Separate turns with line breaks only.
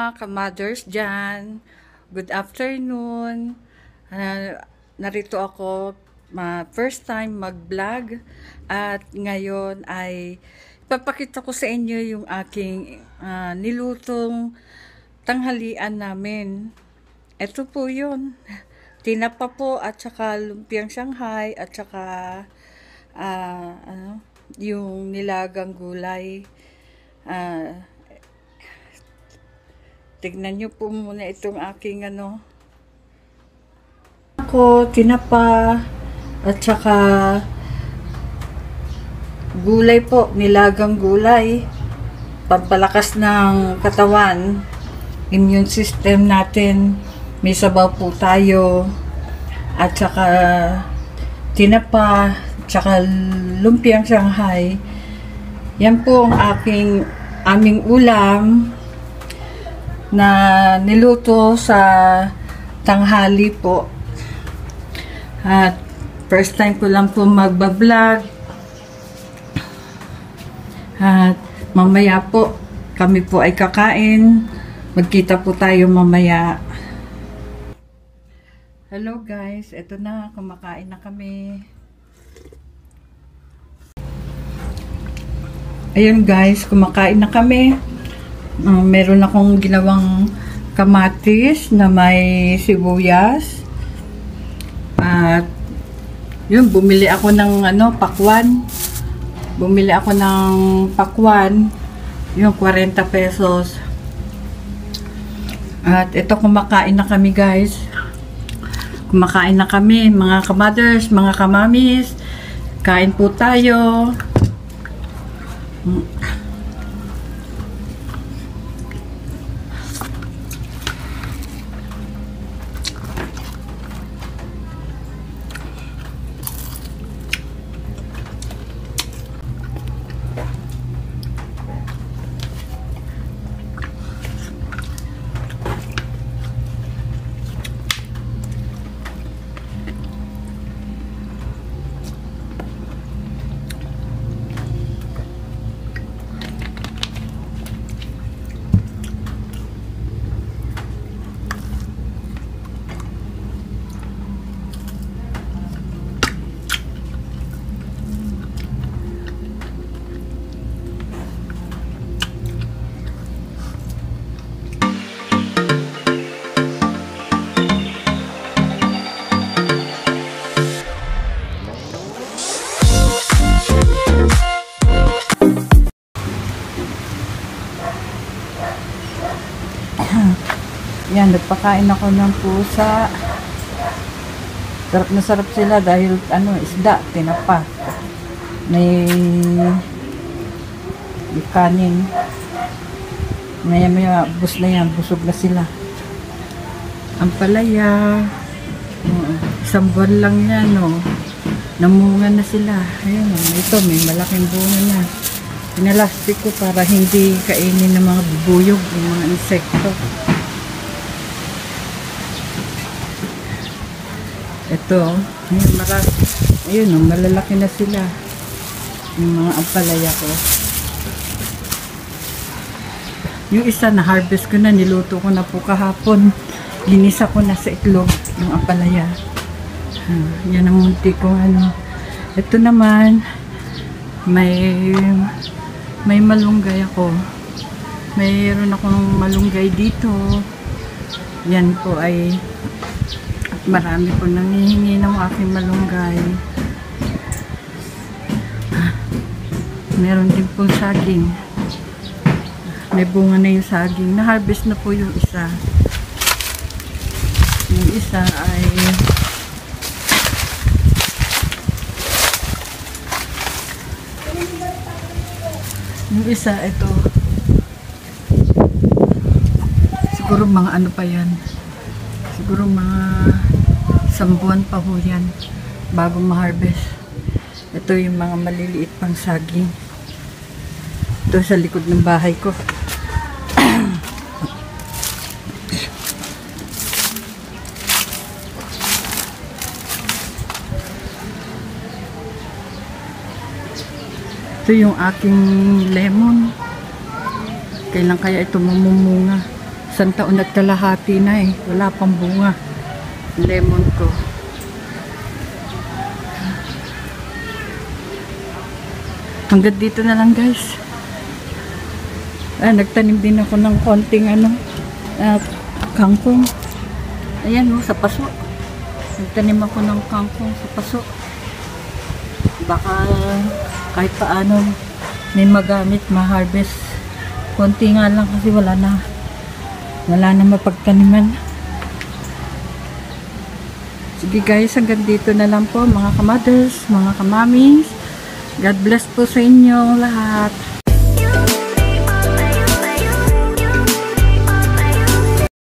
mga ka-mothers dyan. Good afternoon. Narito ako, first time mag-vlog. At ngayon ay ipapakita ko sa inyo yung aking nilutong tanghalian namin. Ito po yun. Tinapa po at saka lumpiang Shanghai at saka yung nilagang gulay. Tignan nyo po muna itong aking tinapa at saka gulay po, nilagang gulay, pampalakas ng katawan, immune system natin. May sabaw po tayo at saka tinapa, tsaka lumpiang Shanghai. Yan po ang aming ulam na niluto sa tanghali po. At first time ko lang po magbablog. At mamaya po kami po ay kakain. Magkita po tayo mamaya. Hello guys, eto na, kumakain na kami. Ayun guys, kumakain na kami. Meron akong ginawang kamatis na may sibuyas. At yun, bumili ako ng pakwan. Bumili ako ng pakwan. Yung 40 pesos. At ito, kumakain na kami guys. Kumakain na kami, mga ka-mothers, mga ka-mamis. Kain po tayo. Yan, nagpakain ako ng pusa. Sarap na sarap sila dahil isda, tinapa. May kanin. Maya bus na yan, busog na sila. Ang palaya, isang buwan lang yan, namunga na sila. Ayun, ito may malaking bunga na. Pinalastik ko para hindi kainin ng mga bubuyog, ng mga insekto. Ito, ayun, malalaki na sila. Yung mga ampalaya ko. Yung isa na harvest ko na, niluto ko na po kahapon. Linisa ko na sa itlog yung ampalaya. Yan ang munti ko Ito naman, may malunggay ako. Mayroon akong malunggay dito. Yan po ay marami po nangihingi ng aking malunggay. Meron din po saging. May bunga na yung saging. Na-harvest na po yung isa. Yung isa ay ito. Siguro mga pa yan. Siguro mga 1 buwan pa ho yan bago ma-harvest. Ito yung mga maliliit pang saging. Ito sa likod ng bahay ko. Ito yung aking lemon. Kailan kaya ito mamumunga? Isang taon at kalahati na eh. Wala pang bunga. Lemon ko. Hanggang dito na lang guys. Nagtanim din ako ng konting kangkong. Ayan sa paso. Nagtanim ako ng kangkong sa paso. Baka kahit paano may magamit, ma-harvest. Konti nga lang kasi wala na mapagtaniman. Sige guys, hanggang dito na lang po mga kamothers, mga kamamis. God bless po sa inyo lahat.